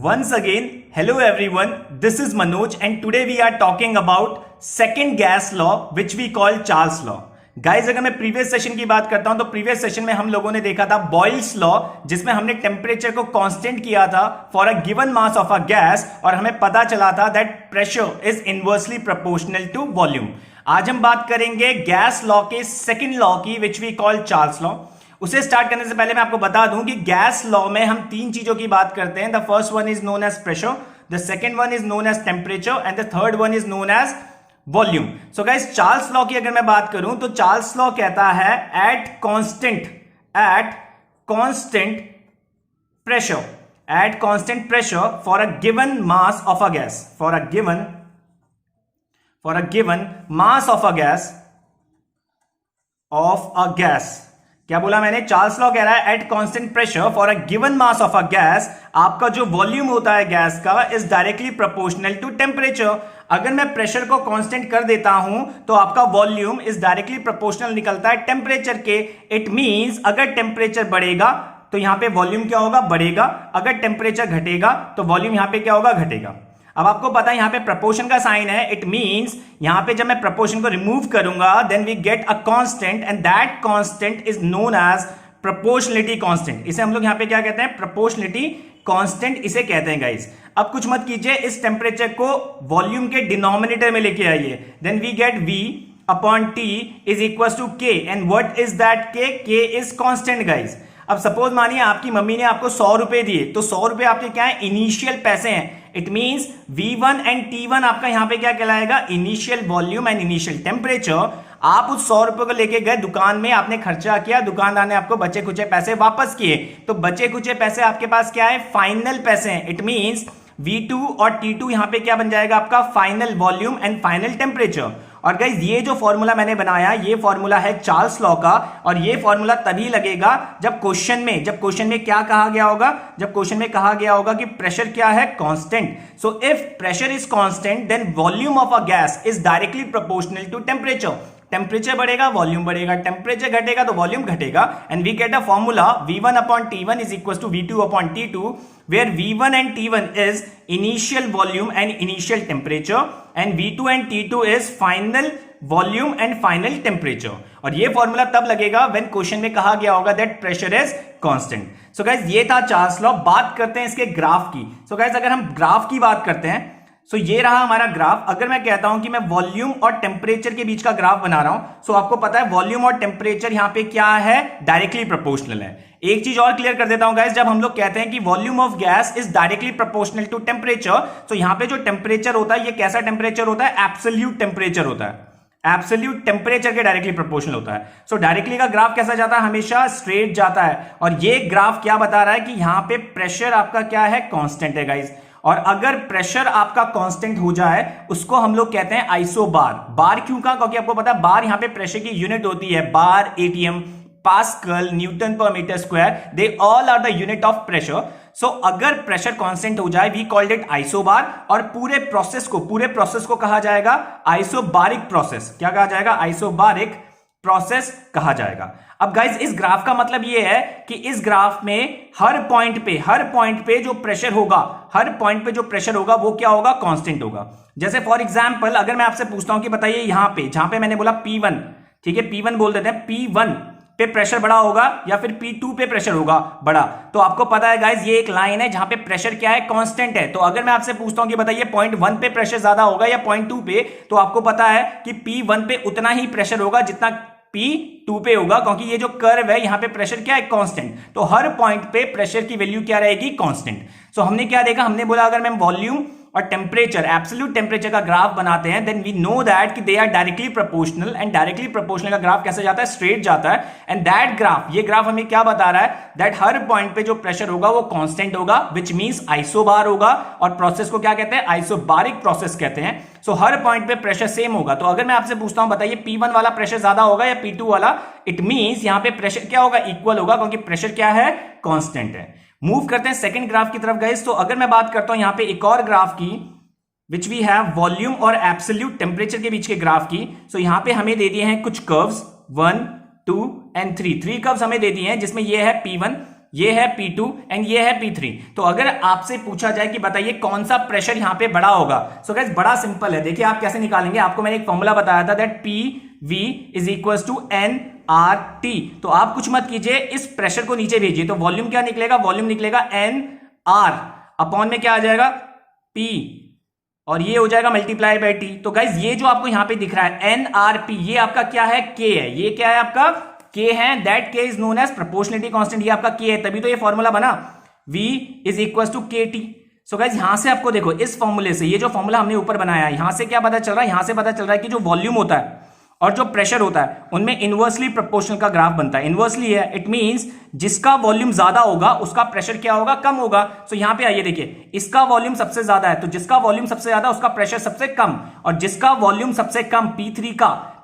Once again, hello everyone, this is Manoj and today we are talking about second gas law which we call Charles law. Guys अगर मैं previous session की बात करता हूं तो previous session में हम लोगों ने देखा था बॉयल्स लॉ जिसमें हमने टेम्परेचर को कांस्टेंट किया था for a given mass of a gas और हमें पता चला था that pressure is inversely proportional to volume. आज हम बात करेंगे गैस लॉ के सेकेंड लॉ की which we call Charles law. उसे स्टार्ट करने से पहले मैं आपको बता दूं कि गैस लॉ में हम तीन चीजों की बात करते हैं. The first one is known as pressure, the second one is known as temperature and the third one is known as volume. So guys Charles law की अगर मैं बात करूं तो चार्ल्स लॉ कहता है at constant pressure for a given mass of a gas, for a given mass of a gas. क्या बोला मैंने? चार्ल्स लॉ कह रहा है at constant pressure for a given mass of a gas आपका जो वॉल्यूम होता है गैस का is directly proportional to temperature. अगर मैं प्रेशर को कांस्टेंट कर देता हूं तो आपका वॉल्यूम इज डायरेक्टली प्रोपोर्शनल निकलता है टेम्परेचर के. इट मींस अगर टेम्परेचर बढ़ेगा तो यहां पे वॉल्यूम क्या होगा? बढ़ेगा. अगर टेम्परेचर घटेगा तो वॉल्यूम यहां पे क्या होगा? घटेगा. अब आपको पता है यहां पे प्रपोर्शन का साइन है. इट मींस यहां पे जब मैं प्रपोर्शन को रिमूव करूंगा then we get a constant and that constant is known as proportionality constant. इसे हम लोग यहां पे क्या कहते हैं? प्रोपोर्शनलिटी कांस्टेंट इसे कहते हैं गाइस. अब कुछ मत कीजिए, इस टेम्परेचर को वॉल्यूम के डिनोमिनेटर में लेके आइए. Then we get V upon T is equal to K and what is that K? K is constant guys. अब सपोज मानिए आपकी मम्मी ने आपको 100 रुपए दिए तो 100 रुपए आपके क्या है? इनिशियल पैसे हैं. It means V1 and T1 आपका यहां पे क्या कहलाएगा? Initial volume and initial temperature. आप उस 100 रुपए को लेके गए दुकान में, आपने खर्चा किया, दुकानदार ने आपको बचे कुचे पैसे वापस किए. तो बचे कुचे पैसे आपके पास क्या है? फाइनल पैसे हैं. इट मींस V2 और T2 यहां पे क्या बन जाएगा? आपका final volume and final temperature. और गाइस ये जो फॉर्मूला मैंने बनाया ये फॉर्मूला है चार्ल्स लॉ का और ये फॉर्मूला तभी लगेगा जब क्वेश्चन में क्या कहा गया होगा? जब क्वेश्चन में कहा गया होगा कि प्रेशर क्या है? Constant. So if pressure is constant then volume of a gas is directly proportional to temperature. Temperature बढ़ेगा वॉल्यूम बढ़ेगा, टेम्परेचर घटेगा तो वॉल्यूम घटेगा. And we get a formula V1 upon T1 is equal to V2 upon T2 where V1 and T1 is initial volume and initial temperature and V2 and T2 is final volume and final temperature. और ये formula तब लगेगा when question में कहा गया होगा that pressure is constant. So guys ये था चार्ल्स लॉ. बात करते हैं इसके ग्राफ की. सो गाइस अगर हम ग्राफ की बात करते हैं सो ये रहा हमारा ग्राफ. अगर मैं कहता हूं कि मैं वॉल्यूम और टेम्परेचर के बीच का ग्राफ बना रहा हूं सो आपको पता है वॉल्यूम और टेम्परेचर यहां पे क्या है? डायरेक्टली प्रोपोर्शनल है. एक चीज और क्लियर कर देता हूं गाइस, जब हम लोग कहते हैं कि volume of gas is directly proportional to temperature तो यहां पे जो टेम्परेचर होता है ये कैसा टेम्परेचर होता है? एब्सोल्यूट टेम्परेचर होता है. एब्सोल्यूट टेम्परेचर के डायरेक्टली प्रोपोर्शनल होता है. सो डायरेक्टली का ग्राफ कैसा जाता है? हमेशा स्ट्रेट जाता है. और ये ग्राफ क्या बता रहा है कि यहां पे प्रेशर आपका क्या है? कांस्टेंट है गाइस. और अगर प्रेशर आपका कांस्टेंट हो जाए उसको हम लोग कहते हैं आइसोबार. बार क्यों का? क्योंकि आपको पता है बार यहां पे प्रेशर की यूनिट होती है. Bar, ATM, pascal, newton per metre square, they all are the unit of pressure. So अगर प्रेशर कांस्टेंट हो जाए वी कॉल्ड इट आइसोबार. और पूरे प्रोसेस को कहा जाएगा आइसोबारिक प्रोसेस. क्या कहा जाएगा? आइसोबारिक प्रोसेस कहा जाएगा. अब गाइज इस ग्राफ का मतलब ये है कि इस ग्राफ में हर पॉइंट पे जो प्रेशर होगा वो क्या होगा? कांस्टेंट होगा. जैसे फॉर एग्जांपल अगर मैं आपसे पूछता हूं कि बताइए यहां पे जहां पे मैंने बोला P1, ठीक है, P1 बोल देते हैं, P1 पे प्रेशर बड़ा होगा या फिर P2 पे प्रेशर होगा बड़ा. तो आपको पता है गाइज ये एक लाइन है जहां पे प्रेशर क्या है? कांस्टेंट है. तो अगर मैं आपसे पूछता हूं कि बताइए पॉइंट 1 पे प्रेशर ज्यादा होगा या पॉइंट 2 पे, तो आपको पता है कि P1 पे उतना ही प्रेशर होगा जितना P2 पे होगा क्योंकि ये जो कर्व है यहां पे प्रेशर क्या है? कांस्टेंट. तो हर पॉइंट पे प्रेशर की वैल्यू क्या रहेगी? कांस्टेंट. सो हमने क्या देखा? हमने बोला अगर मैं वॉल्यूम और टेम्परेचर, एब्सोल्यूट टेम्परेचर का ग्राफ बनाते हैं देन वी नो दैट कि they are directly proportional. And directly proportional का ग्राफ कैसे जाता है? स्ट्रेट जाता है. एंड दैट ग्राफ, ये ग्राफ हमें क्या बता रहा है? दैट हर पॉइंट पे जो प्रेशर होगा वो कांस्टेंट होगा विच मींस आइसोबार होगा. और प्रोसेस को क्या कहते हैं? आइसोबारिक प्रोसेस कहते हैं. सो हर पॉइंट पे प्रेशर सेम होगा. तो अगर मैं आपसे पूछता हूं बताइए P1 वाला प्रेशर ज्यादा होगा या P2 वाला, इट मींस यहां पे प्रेशर क्या होगा? इक्वल होगा क्योंकि प्रेशर क्या है? कांस्टेंट है. मूव करते हैं सेकंड ग्राफ की तरफ गाइस. तो अगर मैं बात करता हूं यहां पे एक और ग्राफ की विच वी हैव वॉल्यूम और एब्सोल्यूट टेम्परेचर के बीच के ग्राफ की. सो यहां पे हमें दे दिए हैं कुछ कर्व्स 1, 2 एंड 3 कर्व्स हमें दे दिए हैं जिसमें ये है P1, ये है P2 एंड ये है P3। तो अगर आपसे पूछा जाए कि बताइए कौन सा प्रेशर यहां पे बड़ा होगा, सो गाइस बड़ा सिंपल है, देखिए आप कैसे निकालेंगे। आपको मैंने एक फॉर्मूला बताया था that PV is equal to NRT। तो आप कुछ मत कीजिए, इस प्रेशर को नीचे भेजिए, तो वॉल्यूम क्या निकलेगा, वॉल्यूम निकलेगा NR अपॉन में क्या आ जाएगा P, और ये हो जाएगा मल्टीप्लाई बाय T। तो गाइस ये जो आपको यहां पे दिख रहा है NRP, ये आपका क्या है, K है। ये क्या है आपका K है, that K is known as proportionality constant. ये आपका K है, तभी तो ये फॉर्मूला बना V is equal to KT। So guys यहां से आपको देखो, इस फॉर्मूले से, ये जो फॉर्मूला हमने ऊपर बनाया है, यहां से क्या पता चल रहा है, यहां से पता चल रहा है कि जो वॉल्यूम होता है और जो प्रेशर होता है उनमें इनवर्सली प्रोपोर्शनल का ग्राफ बनता है। इनवर्सली है, इट मींस जिसका वॉल्यूम ज्यादा होगा उसका प्रेशर क्या होगा, कम होगा। सो यहां पे आइए देखिए, इसका वॉल्यूम सबसे ज्यादा है, तो जिसका वॉल्यूम सबसे ज्यादा उसका प्रेशर सबसे कम, और जिसका वॉल्यूम सबसे कम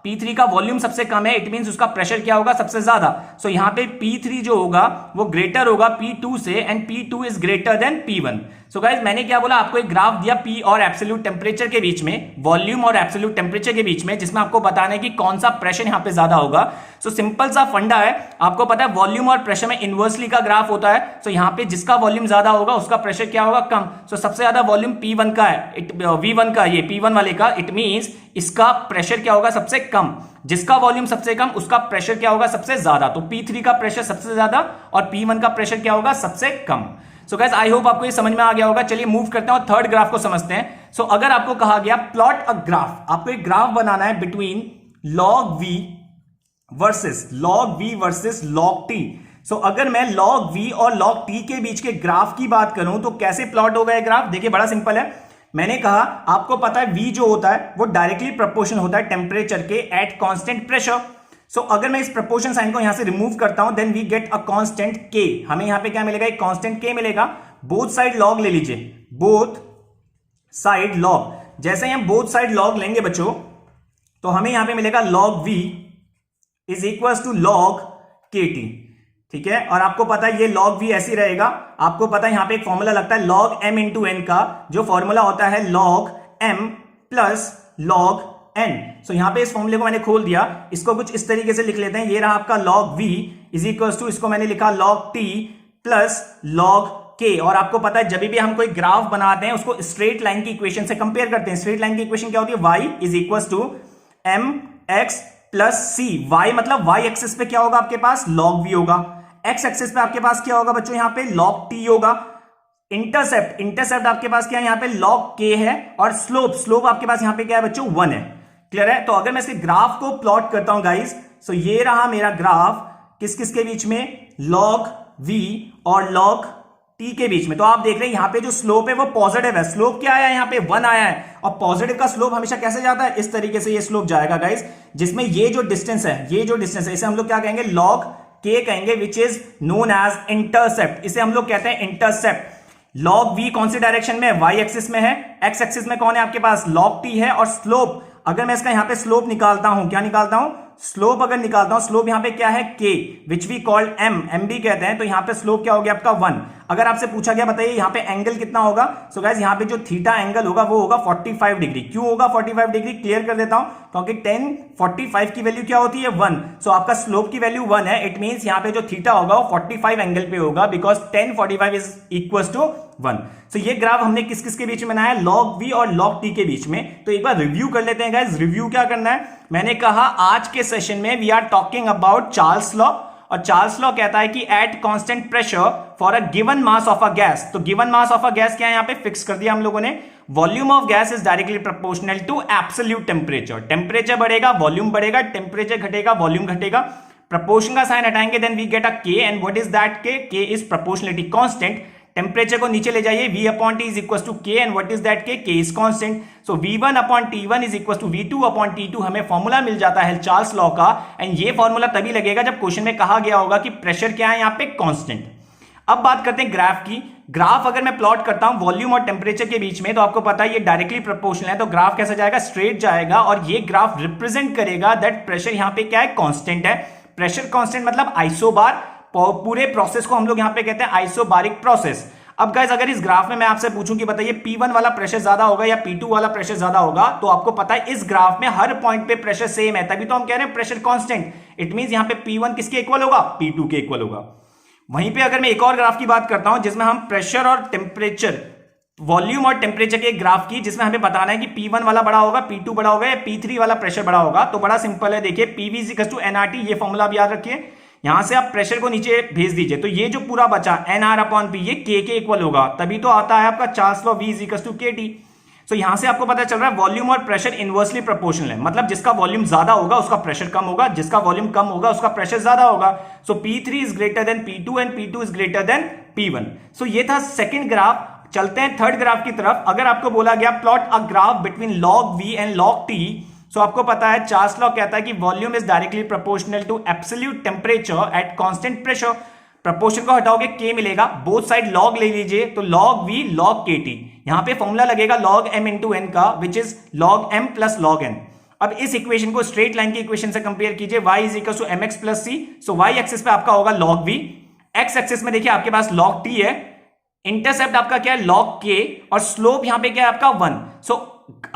P3 का वॉल्यूम सबसे कम है, इट मींस उसका प्रेशर क्या होगा, सबसे ज्यादा। सो यहां पे P3 जो होगा वो ग्रेटर होगा P2 से, and P2 is greater than P1। So guys मैंने क्या बोला, आपको एक ग्राफ दिया P और एब्सोल्यूट टेम्परेचर के बीच में, वॉल्यूम और एब्सोल्यूट टेम्परेचर के बीच में, जिसमें आपको बताना है कि कौन सा प्रेशर यहां पे ज्यादा होगा। सो सिंपल सा फंडा है, आपको पता है वॉल्यूम और प्रेशर में इनवर्सली का ग्राफ होता है। सो यहां पे जिसका वॉल्यूम ज्यादा होगा उसका प्रेशर क्या होगा, कम। सो सबसे ज्यादा वॉल्यूम P1 का है, V1 का, ये P1 वाले का, इट मींस इसका प्रेशर क्या होगा, सबसे कम। जिसका वॉल्यूम सबसे कम उसका प्रेशर क्या होगा, सबसे ज्यादा। तो P3 का प्रेशर सबसे ज्यादा और P1 का प्रेशर क्या होगा, सबसे कम। सो गाइस आई होप आपको ये समझ में आ गया होगा। चलिए मूव करते हैं और थर्ड ग्राफ को समझते हैं। सो अगर आपको कहा गया प्लॉट अ ग्राफ, आपको एक ग्राफ बनाना है between log V versus log T। सो अगर मैं log V और log T के बीच के ग्राफ की बात करूं तो कैसे प्लॉट होगा ये ग्राफ, देखिए बड़ा सिंपल है। मैंने कहा आपको पता है V जो होता है वो डायरेक्टली प्रोपोर्शनल होता है टेम्परेचर के एट कांस्टेंट प्रेशर। सो अगर मैं इस प्रोपोर्शन साइन को यहां से रिमूव करता हूं, then we get a constant K। हमें यहां पे क्या मिलेगा, एक कांस्टेंट K मिलेगा। बोथ साइड लॉग ले लीजिए, बोथ साइड लॉग। जैसे ही हम बोथ साइड लॉग लेंगे बच्चों, तो हमें यहां पे मिलेगा log V is equal to log KT। ठीक है, और आपको पता है ये log V ऐसी रहेगा। आपको पता है यहां पे एक फॉर्मूला लगता है log M इंटू N का, जो फॉर्मूला होता है log M plus log N। सो यहां पे इस फॉर्मूले को मैंने खोल दिया, इसको कुछ इस तरीके से लिख लेते हैं। ये रहा आपका log V is equal to, इसको मैंने लिखा log T plus log K। और आपको पता है जब भी हम कोई ग्राफ बनाते हैं उसको स्ट्रेट लाइन की इक्वेशन से कंपेयर करते हैं। स्ट्रेट लाइन की इक्वेशन क्या होती है, y is equal to mx plus c। y मतलब y एक्सिस पे क्या होगा आपके पास, log V होगा। x एक्सिस पे आपके पास क्या होगा बच्चों, यहां पे log T होगा। इंटरसेप्ट आपके पास क्या है, यहां पे log K है, और स्लोप आपके पास यहां पे क्या है बच्चों, 1 है। क्लियर है। तो अगर मैं इसके ग्राफ को प्लॉट करता हूं गाइस, सो ये रहा मेरा ग्राफ किस किस के बीच में, log V और log T के बीच में। तो आप देख रहे हैं यहां पे जो स्लोप है वो पॉजिटिव है। स्लोप क्या आया है, यहां पे 1 आया है, और पॉजिटिव का स्लोप हमेशा कैसे जाता है, इस तरीके से ये स्लोप जाएगा गाइस, जिसमें ये जो डिस्टेंस है इसे हम लोग क्या कहेंगे, log K कहेंगे, which is known as intercept. इसे हम लोग कहते हैं इंटरसेप्ट। log V कौन सी डायरेक्शन में है, y एक्सिस में है। x एक्सिस में कौन है आपके पास, log T है। और स्लोप, अगर मैं इसका यहां पे स्लोप निकालता हूं, क्या निकालता हूं, स्लोप अगर निकालता हूं, स्लोप यहां पे क्या है, K which we called M भी कहते हैं। तो यहां पे स्लोप क्या हो गया आपका 1। अगर आपसे पूछा गया बताइए यहां पे एंगल कितना होगा, सो गाइस यहां पे जो थीटा एंगल होगा वो होगा 45 डिग्री। क्यों होगा 45 डिग्री, क्लियर कर देता हूं, क्योंकि 10 45 की वैल्यू क्या होती है, 1। सो आपका स्लोप की वैल्यू 1 है, इट मींस यहां पे जो थीटा होगा वो 45 एंगल पे होगा, बिकॉज 10 45 इज इक्वल टू 1। सो ये ग्राफ हमने किस किस के बीच में बनाया, log V और log T के बीच में। तो एक बार रिव्यू कर लेते हैं गाइस। रिव्यू क्या करना है, मैंने कहा आज के सेशन में we are talking about Charles law, और चार्ल्स लॉ कहता है कि at constant pressure for a given mass of a gas. तो given mass of a gas क्या है, यहां पे फिक्स कर दिया हम लोगों ने, volume of gas is directly proportional to absolute temperature. Temperature बढ़ेगा वॉल्यूम बढ़ेगा, टेम्परेचर घटेगा वॉल्यूम घटेगा। प्रपोर्शन का साइन हटाएंगे, then we get a K, and what is that K, K is proportionality constant. Temperature को नीचे ले जाइए, V upon T is equal to K, and what is that K, K is constant. So V1 upon T1 is equal to V2 upon T2। हमें formula मिल जाता है Charles law का, and ये formula तभी लगेगा जब क्वेश्चन में कहा गया होगा कि प्रेशर क्या है यहाँ पे, कांस्टेंट। अब बात करते हैं ग्राफ की। ग्राफ अगर मैं प्लॉट करता हूं वॉल्यूम और टेम्परेचर के बीच में, तो आपको पता है ये डायरेक्टली प्रोपोर्शनल है, तो ग्राफ कैसा जाएगा, स्ट्रेट जाएगा, और ये ग्राफ रिप्रेजेंट करेगा दैट प्रेशर यहाँ पे क्या है, कांस्टेंट है। प्रेशर कांस्टेंट मतलब आइसोबार। पूरे प्रोसेस को हम लोग यहाँ पे कहते हैं आइसोबारिक प्रोसेस। अब गाइस अगर इस ग्राफ में मैं आपसे पूछूं कि बताइए P1 वाला प्रेशर ज्यादा होगा या P2 वाला प्रेशर ज्यादा होगा, तो आपको पता है इस ग्राफ में हर पॉइंट पे प्रेशर सेम है, तभी तो हम कह रहे हैं प्रेशर कांस्टेंट। इट मींस यहां पे P1 किसके इक्वल होगा, P2 के इक्वल होगा। वहीं पे अगर मैं एक और ग्राफ की बात करता हूं जिसमें हम प्रेशर और टेम्परेचर, वॉल्यूम और टेम्परेचर के एक ग्राफ की, जिसमें हमें बताना है कि P1 वाला बड़ा होगा, P2 बड़ा होगा या P3 वाला प्रेशर बड़ा होगा, तो बड़ा सिंपल है। देखिए PV = nRT, ये फॉर्मूला आप याद रखिए। यहां से आप प्रेशर को नीचे भेज दीजिए, तो ये जो पूरा बचा nR/P, ये K के इक्वल होगा, तभी तो आता है आपका चार्ल्स लॉ V = KT। तो यहां से आपको पता चल रहा है वॉल्यूम और प्रेशर इनवर्सली प्रोपोर्शनल है, मतलब जिसका वॉल्यूम ज्यादा होगा उसका प्रेशर कम होगा, जिसका वॉल्यूम कम होगा उसका प्रेशर ज्यादा होगा। सो P3 is greater than P2 and P2 is greater than P1। सो ये था सेकंड ग्राफ। चलते हैं थर्ड ग्राफ की तरफ। अगर आपको बोला गया plot a graph between log V and log T, so आपको पता है चार्ल्स लॉ कहता है कि volume is directly proportional to absolute temperature at constant pressure. Proportion को हटाओगे K मिलेगा, बोथ साइड log ले लीजिए, तो log V log KT। यहां पे फॉर्मूला लगेगा log M into N का, which is log M plus log N। अब इस इक्वेशन को स्ट्रेट लाइन की इक्वेशन से कंपेयर कीजिए, y = mx plus c। सो y एक्सिस पे आपका होगा log V, x एक्सिस में देखिए आपके पास log T है, इंटरसेप्ट आपका क्या है log K, और स्लोप यहां पे क्या है आपका 1। सो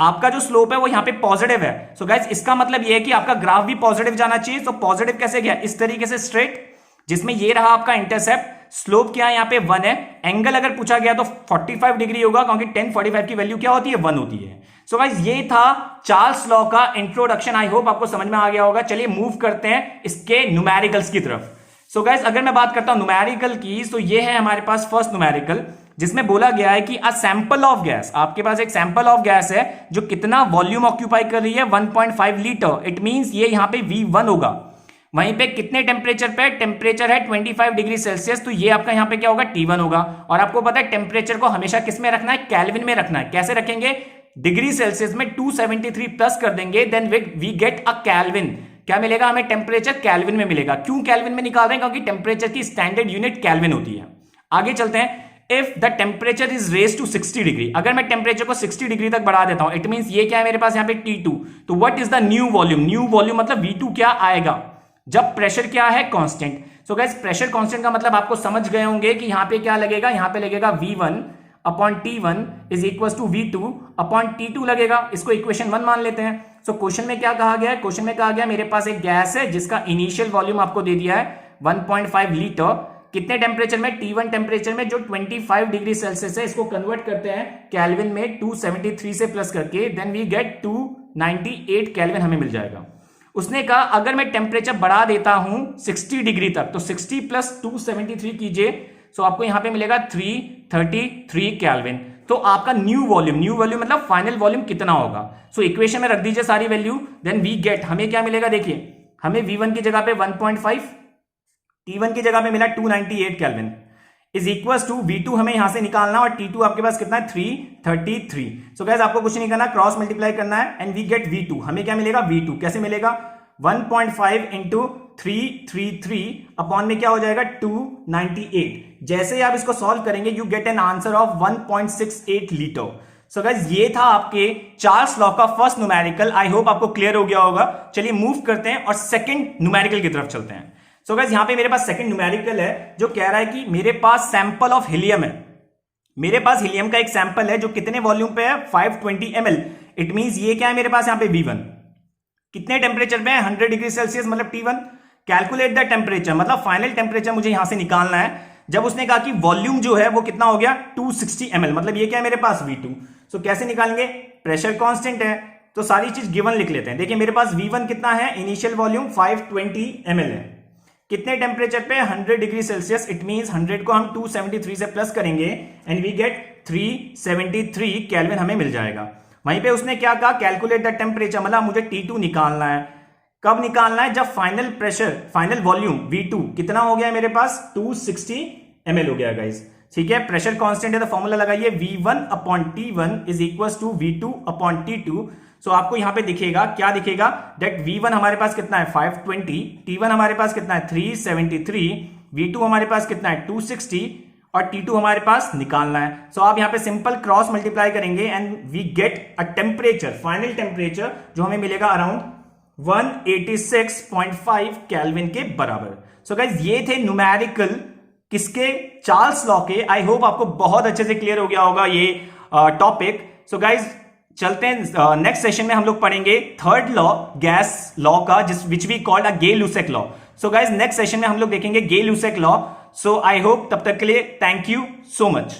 आपका जो स्लोप है वो यहां पे पॉजिटिव है। सो गाइस इसका मतलब ये है कि आपका ग्राफ भी पॉजिटिव जाना चाहिए। तो पॉजिटिव कैसे गया, इस तरीके से स्ट्रेट, जिसमें ये रहा आपका इंटरसेप्ट, स्लोप क्या है यहाँ पे 1 है, एंगल अगर पूछा गया तो 45 डिग्री होगा, क्योंकि 1045 की वैल्यू क्या होती है, 1 होती है। सो गाइस ये था चार्ल्स लॉ का इंट्रोडक्शन। आई होप आपको समझ में आ गया होगा। चलिए मूव करते हैं इसके न्यूमेरिकल्स की तरफ। सो गाइस अगर मैं बात करता हूं न्यूमेरिकल की, तो ये है हमारे पास फर्स्ट न्यूमेरिकल, जिसमें बोला गया है कि अ सैंपल ऑफ गैस, आपके पास एक सैंपल ऑफ गैस है जो कितना वॉल्यूम ऑक्यूपाई कर रही है, 1.5 लीटर। इट मींस ये यहाँ पे V1 होगा। वहीं पे कितने टेम्परेचर पे, टेम्परेचर है 25 डिग्री सेल्सियस, तो ये आपका यहाँ पे क्या होगा, T1 होगा। और आपको पता है टेम्परेचर को हमेशा किस में रखना है, केल्विन में रखना है। कैसे रखेंगे, डिग्री सेल्सियस में 273 प्लस कर देंगे, then we get a kelvin. क्या मिलेगा हमें, टेम्परेचर केल्विन में मिलेगा। क्यों केल्विन में निकाल रहे हैं, क्योंकि टेम्परेचर की स्टैंडर्ड यूनिट केल्विन होती है। आगे चलते हैं। If the temperature is raise to 60 degree, अगर मैं टेम्परेचर को 60 डिग्री तक बढ़ा देता हूं, इट मींस ये क्या है मेरे पास यहाँ पे T2। तो what is the new volume, new volume मतलब V2 क्या आएगा, जब प्रेशर क्या है, constant. So guys pressure constant का मतलब आपको समझ गए होंगे कि यहां पे क्या लगेगा, यहां पे लगेगा V1/T1 is equal to V2/T2 लगेगा। इसको इक्वेशन 1 मान लेते हैं। सो क्वेश्चन में क्या कहा गया है, क्वेश्चन में कहा गया मेरे पास एक गैस है जिसका इनिशियल वॉल्यूम आपको दे दिया है 1.5 लीटर। कितने टेम्परेचर में, T1 टेम्परेचर में, जो 25 डिग्री सेल्सियस है। इसको कन्वर्ट करते हैं केल्विन में 273 से प्लस करके, देन वी गेट 298 केल्विन हमें मिल जाएगा। उसने कहा अगर मैं टेम्परेचर बढ़ा देता हूं 60 डिग्री तक, तो 60 प्लस 273 कीजिए, सो आपको यहां पे मिलेगा 333 केल्विन। तो आपका न्यू वॉल्यूम मतलब फाइनल वॉल्यूम कितना होगा। सो इक्वेशन में रख दीजिए सारी वैल्यू, देन वी गेट, हमें क्या मिलेगा, देखिए हमें V1 की जगह पे 1.5, T1 की जगह पे मिला 298 kelvin is equal to V2 हमें यहां से निकालना, और T2 आपके पास कितना है, 333। सो गाइस आपको कुछ नहीं करना, क्रॉस मल्टीप्लाई करना है एंड वी गेट V2। हमें क्या मिलेगा, V2 कैसे मिलेगा, 1.5 इंटू 333 अपॉन में क्या हो जाएगा, 298। जैसे ही आप इसको सॉल्व करेंगे you get an answer of 1.68 litre. So guys ये था आपके चार्ल्स लॉ का फर्स्ट न्यूमेरिकल। आई होप आपको क्लियर हो गया होगा। चलिए मूव करते हैं और सेकंड न्यूमेरिकल की तरफ चलते हैं। सो गाइस यहां पे मेरे पास सेकंड न्यूमेरिकल है जो कह रहा है कि मेरे पास सैंपल ऑफ हीलियम है। मेरे पास हीलियम का एक सैंपल है जो कितने वॉल्यूम पे है, 520 ml। इट मींस ये क्या है मेरे पास यहाँ पे V1, कितने टेम्परेचर पे है, 100 डिग्री सेल्सियस मतलब T1। कैलकुलेट द टेम्परेचर मतलब फाइनल टेम्परेचर मुझे यहां से निकालना है। जब उसने कहा कि वॉल्यूम जो है वो कितना हो गया, 260 ml, मतलब ये क्या है मेरे पास V2। सो कैसे निकालेंगे, प्रेशर कांस्टेंट है तो सारी चीज गिवन लिख लेते हैं। देखिए मेरे पास V1 कितना है, इनिशियल वॉल्यूम 520 ml है, कितने टेम्परेचर पे, 100 डिग्री सेल्सियस। इट मींस 100 को हम 273 से प्लस करेंगे एंड वी गेट 373 केल्विन हमें मिल जाएगा। वहीं पे उसने क्या कहा, कैलकुलेट द टेम्परेचर, मतलब मुझे T2 निकालना है। कब निकालना है, जब final pressure, final volume V2 कितना हो गया है मेरे पास, 260 ml हो गया गाइस। ठीक है, प्रेशर कांस्टेंट है तो फॉर्मूला लगाइए, V1/T1 is equal to V2/T2। सो आपको यहां पे दिखेगा, क्या दिखेगा, दैट V1 हमारे पास कितना है 520, T1 हमारे पास कितना है 373, V2 हमारे पास कितना है 260 और T2 हमारे पास निकालना है। सो आप यहां पे सिंपल क्रॉस मल्टीप्लाई करेंगे and we get a temperature, final temperature जो हमें मिलेगा अराउंड 186.5 केल्विन के बराबर। सो गाइस ये थे न्यूमेरिकल किसके, चार्ल्स लॉ के। आई होप आपको बहुत अच्छे से क्लियर हो गया होगा ये टॉपिक। सो गाइस चलते हैं नेक्स्ट सेशन में हम लोग पढ़ेंगे थर्ड लॉ, गैस लॉ का, which we called a Gay Lussac law. So guys next session में हम लोग देखेंगे गे Lussac law. So I hope तब तक के लिए थैंक यू सो मच।